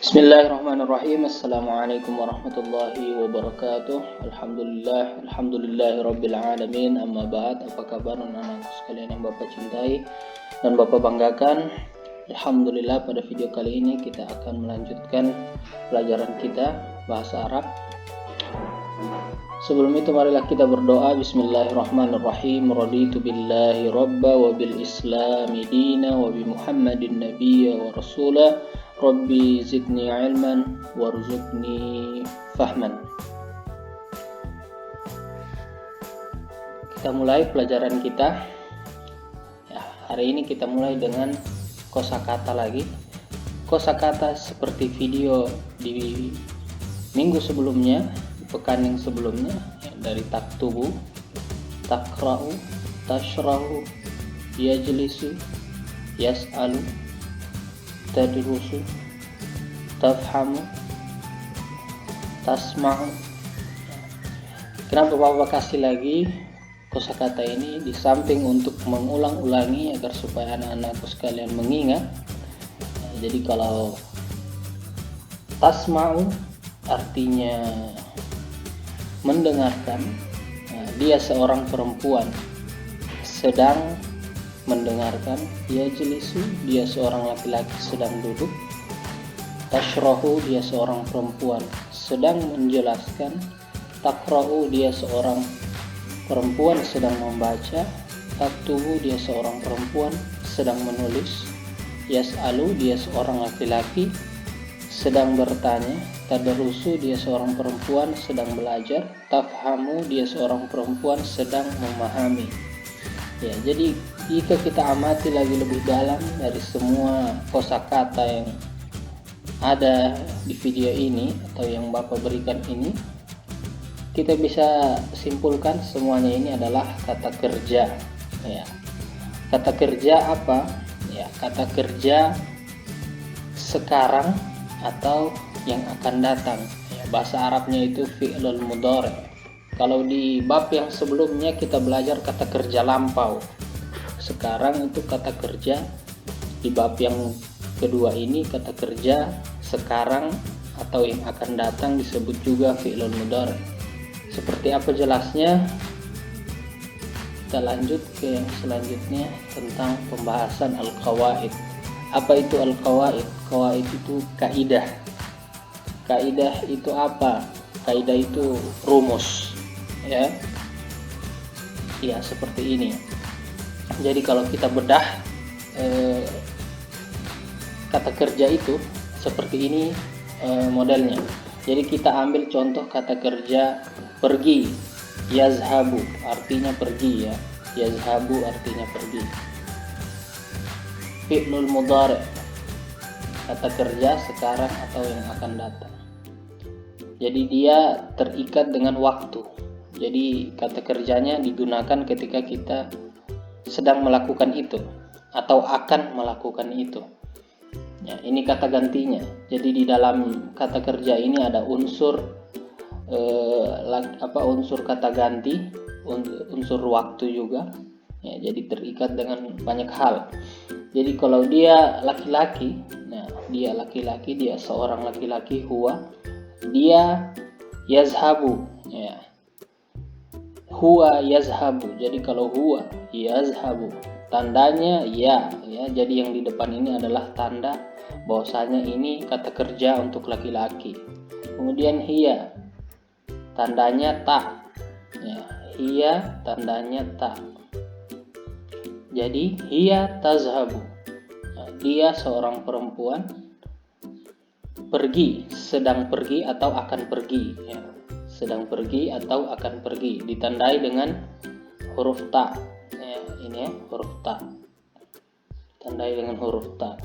Bismillahirrahmanirrahim. Assalamualaikum warahmatullahi wabarakatuh. Alhamdulillah rabbil alamin. Amma ba'd. Apa kabar anak-anakku sekalian yang Bapak cintai dan Bapak banggakan? Alhamdulillah, pada video kali ini kita akan melanjutkan pelajaran kita bahasa Arab. Sebelum itu marilah kita berdoa. Bismillahirrahmanirrahim. Raditu billahi rabba wa bil islami dina wa bi Muhammadin nabiyya wa rasulah. Rabbi zidni ilman warzuqni fahman. Kita mulai pelajaran kita. Ya, hari ini kita mulai dengan kosakata lagi. Kosakata seperti video di minggu sebelumnya, di pekan yang sebelumnya, ya, dari taktubu, takra'u, tashrahu, yajlisu, yas'alu, tadrusu, tafhamu, tasma'u. Kenapa Bapak kasih lagi kosakata ini di samping untuk mengulang-ulangi agar supaya anak-anakku sekalian mengingat. Jadi kalau tasma'u artinya mendengarkan, dia seorang perempuan sedang mendengarkan. Yajlisu, dia seorang laki-laki sedang duduk. Tashrahu, dia seorang perempuan sedang menjelaskan. Takra'u, dia seorang perempuan sedang membaca. Taktubu, dia seorang perempuan sedang menulis. Yas'alu, dia seorang laki-laki sedang bertanya. Tadrusu, dia seorang perempuan sedang belajar. Tafhamu, dia seorang perempuan sedang memahami. Ya, jadi jika kita amati lagi lebih dalam dari semua kosakata yang ada di video ini atau yang Bapak berikan ini, kita bisa simpulkan semuanya ini adalah kata kerja. Ya. Kata kerja apa? Ya, kata kerja sekarang atau yang akan datang. Ya, bahasa Arabnya itu fi'lul mudhari'. Kalau di bab yang sebelumnya kita belajar kata kerja lampau. Sekarang itu kata kerja. Di bab yang kedua ini kata kerja sekarang atau yang akan datang disebut juga fi'lul mudhari'. Seperti apa jelasnya? Kita lanjut ke yang selanjutnya tentang pembahasan al-qawaid. Apa itu al-qawaid? Qawaid itu kaidah. Kaidah itu apa? Kaidah itu rumus. Ya, seperti ini. Jadi kalau kita bedah kata kerja itu seperti ini modelnya. Jadi kita ambil contoh kata kerja pergi. Yazhabu artinya pergi, ya. Yazhabu artinya pergi. Fi'lul mudhari', kata kerja sekarang atau yang akan datang. Jadi dia terikat dengan waktu. Jadi kata kerjanya digunakan ketika kita sedang melakukan itu atau akan melakukan itu. Ya, ini kata gantinya. Jadi di dalam kata kerja ini ada unsur unsur kata ganti, unsur waktu juga. Ya, jadi terikat dengan banyak hal. Jadi kalau dia laki-laki, nah dia laki-laki, dia seorang laki-laki, huwa, dia yazhabu, ya. Huwa yazhabu. Jadi kalau huwa yazhabu, tandanya ya. Jadi yang di depan ini adalah tanda bahwasanya ini kata kerja untuk laki-laki. Kemudian hiya, tandanya ta. Ya, hiya tandanya ta. Jadi hiya tazhabu. Nah, dia seorang perempuan pergi, sedang pergi atau akan pergi, ya. Sedang pergi atau akan pergi, ditandai dengan huruf ta. Ya, ini ya, huruf ta. Tandai dengan huruf ta.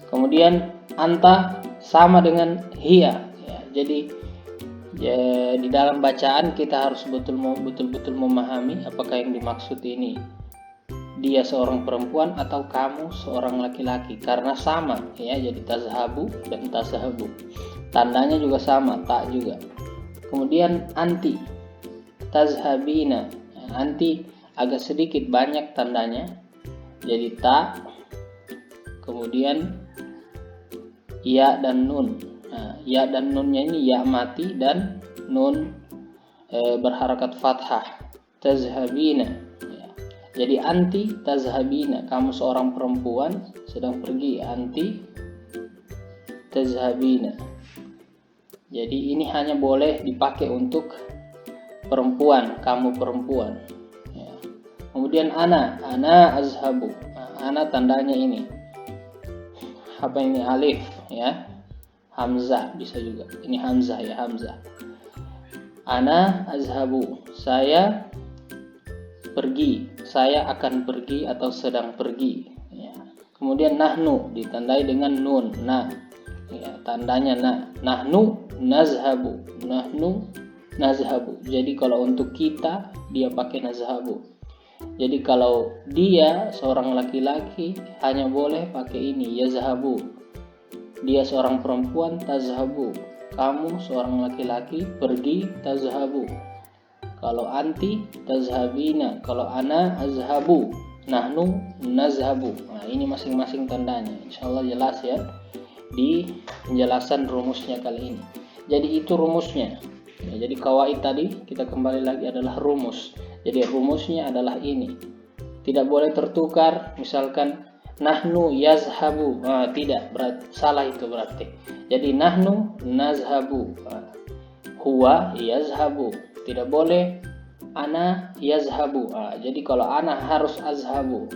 Kemudian anta sama dengan hiya. Ya, jadi di dalam bacaan kita harus betul-betul memahami apakah yang dimaksud ini dia seorang perempuan atau kamu seorang laki-laki, karena sama, ya. Jadi tazhabu dan tazhabu. Tandanya juga sama, ta juga. Kemudian anti, tazhabina. Anti agak sedikit banyak tandanya. Jadi ta, kemudian ya dan nun. Nah, ya dan nunnya ini ya mati dan nun berharakat fathah. Tazhabina. Ya. Jadi anti tazhabina, kamu seorang perempuan sedang pergi. Anti tazhabina. Jadi ini hanya boleh dipakai untuk perempuan, kamu perempuan. Ya. Kemudian ana azhabu. Nah, ana tandanya ini. Apa ini? Alif, ya. Hamzah bisa juga. Ini hamzah ya, hamzah. Ana azhabu. Saya pergi. Saya akan pergi atau sedang pergi. Ya. Kemudian nahnu ditandai dengan nun. Nah, ya, tandanya nah. Nahnu nazhabu. Nahnu nazhabu. Jadi kalau untuk kita dia pakai nazhabu. Jadi kalau dia seorang laki-laki hanya boleh pakai ini yazhabu. Dia seorang perempuan tazhabu. Kamu seorang laki-laki pergi tazhabu. Kalau anti tazhabina. Kalau ana azhabu. Nahnu nazhabu. Nah, ini masing-masing tandanya. Insyaallah jelas ya di penjelasan rumusnya kali ini. Jadi itu rumusnya. Ya, jadi kawaid tadi kita kembali lagi adalah rumus. Jadi rumusnya adalah ini. Tidak boleh tertukar. Misalkan nahnu yazhabu. Nah, tidak, salah itu berarti. Jadi nahnu nazhabu. Huwa yazhabu. Tidak boleh ana yazhabu. Jadi kalau ana harus azhabu.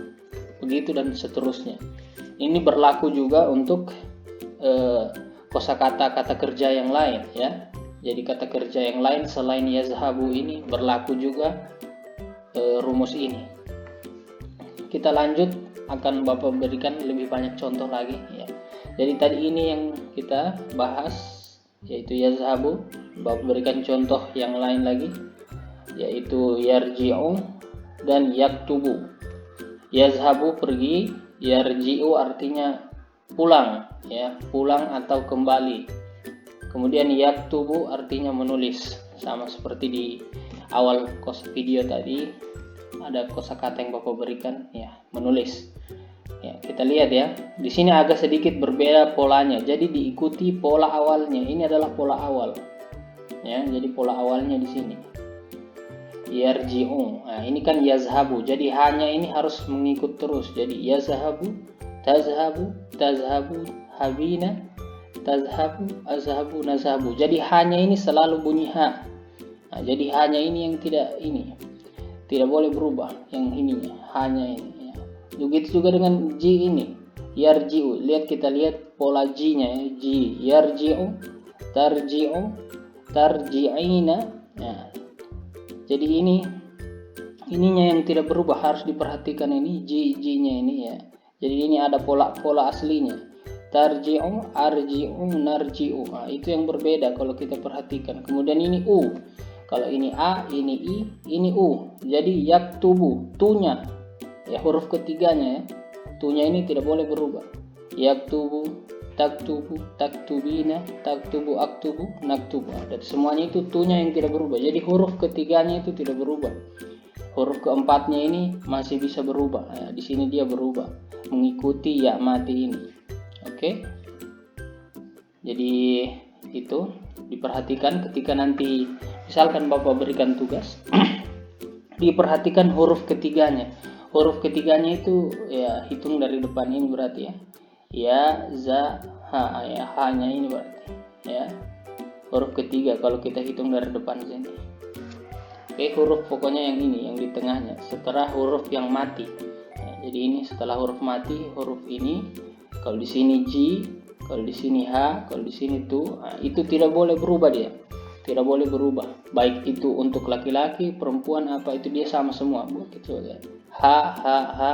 Begitu dan seterusnya. Ini berlaku juga untuk kosakata kata kerja yang lain ya. Jadi kata kerja yang lain selain yazhabu ini berlaku juga rumus ini. Kita lanjut, akan Bapak berikan lebih banyak contoh lagi ya. Jadi tadi ini yang kita bahas yaitu yazhabu. Bapak berikan contoh yang lain lagi yaitu yarji'u dan yaktubu. Yazhabu pergi, yarji'u artinya pulang ya, pulang atau kembali. Kemudian yaktubu artinya menulis, sama seperti di awal video tadi ada kosakata yang Bapak berikan ya, menulis. Ya, kita lihat ya. Di sini agak sedikit berbeda polanya. Jadi diikuti pola awalnya. Ini adalah pola awal. Ya, jadi pola awalnya di sini. Yarji'u. Nah, ini kan yazhabu. Jadi hanya ini harus mengikut terus. Jadi yazhabu, tazhabu, tazhabu, habina, tazhabu, azhabu, nazhabu. Jadi hanya ini selalu bunyi ha. Nah, jadi hanya ini yang tidak boleh berubah. Yang ininya hanya ini. Ya. Begitu juga dengan ji ini. Yarji'u. Kita lihat pola ji-nya ya. Ji, yarji'u, tarji'u, tarji'ina. Nah, jadi ininya yang tidak berubah, harus diperhatikan ini ji-nya ini ya. Jadi ini ada pola aslinya. Tarji'u, arji'u, narji'u. Nah, itu yang berbeda kalau kita perhatikan. Kemudian ini u. Kalau ini a, ini i, ini u. Jadi yaktubu, tunya. Ya, huruf ketiganya ya. Tunya ini tidak boleh berubah. Yaktubu, taktubu, taktubina, taktubu, aktubu, naktubu. Dan semuanya itu tunya yang tidak berubah. Jadi huruf ketiganya itu tidak berubah. Huruf keempatnya ini masih bisa berubah. Nah, di sini dia berubah mengikuti ya mati ini. Oke. Jadi itu diperhatikan ketika nanti misalkan Bapak berikan tugas. Diperhatikan huruf ketiganya. Huruf ketiganya itu ya hitung dari depan ini berarti ya. Ya, za, ha, ya, hanya ini berarti ya. Huruf ketiga kalau kita hitung dari depan sini. Oke, huruf pokoknya yang ini, yang di tengahnya, setelah huruf yang mati. Ya, jadi ini setelah huruf mati, huruf ini. Kalau di sini ji, kalau di sini ha, kalau di sini tu, nah, itu tidak boleh berubah dia. Tidak boleh berubah. Baik itu untuk laki-laki, perempuan apa itu dia sama semua. Begitu ya. Ha, ha, ha,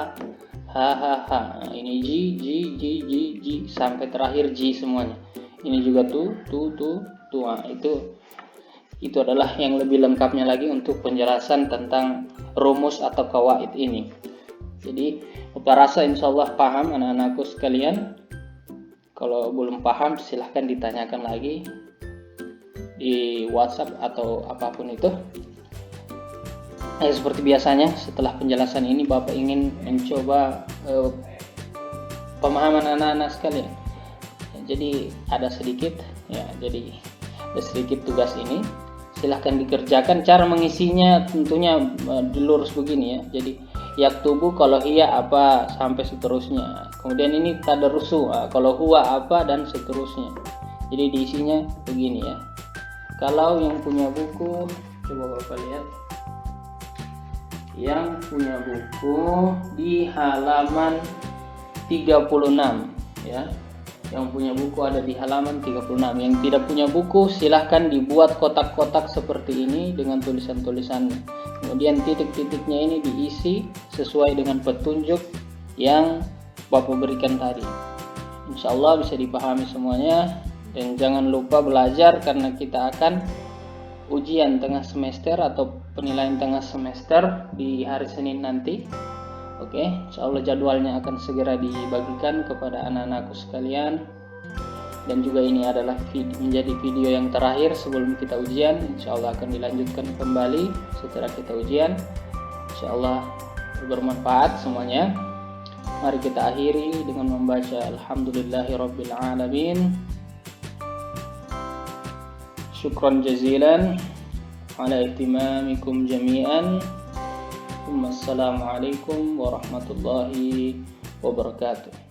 ha, ha, ha. Nah, ini ji sampai terakhir ji semuanya. Ini juga tu. Nah, itu adalah yang lebih lengkapnya lagi untuk penjelasan tentang rumus atau kawaid ini. Jadi Bapak rasa insyaallah paham anak-anakku sekalian. Kalau belum paham silahkan ditanyakan lagi di WhatsApp atau apapun itu. Seperti biasanya setelah penjelasan ini Bapak ingin mencoba pemahaman anak-anak sekalian. jadi ada sedikit ya, jadi ada sedikit tugas ini, silahkan dikerjakan. Cara mengisinya tentunya dilurus begini ya, jadi yaktubu kalau iya apa sampai seterusnya, kemudian ini tadarusu kalau huwa apa dan seterusnya. Jadi diisinya begini ya. Kalau yang punya buku, coba Bapak lihat, yang punya buku di halaman 36 ya. Yang punya buku ada di halaman 36. Yang tidak punya buku silahkan dibuat kotak-kotak seperti ini dengan tulisan-tulisannya. Kemudian titik-titiknya ini diisi sesuai dengan petunjuk yang Bapak berikan tadi. Insya Allah bisa dipahami semuanya. Dan jangan lupa belajar karena kita akan ujian tengah semester atau penilaian tengah semester di hari Senin nanti. Oke, insya Allah jadwalnya akan segera dibagikan kepada anak-anakku sekalian. Dan juga ini adalah menjadi video yang terakhir sebelum kita ujian. Insya Allah akan dilanjutkan kembali setelah kita ujian. Insya Allah bermanfaat semuanya. Mari kita akhiri dengan membaca Alhamdulillahirabbil alamin. Syukran jazilan ala ihtimamikum jami'an. Assalamualaikum warahmatullahi wabarakatuh.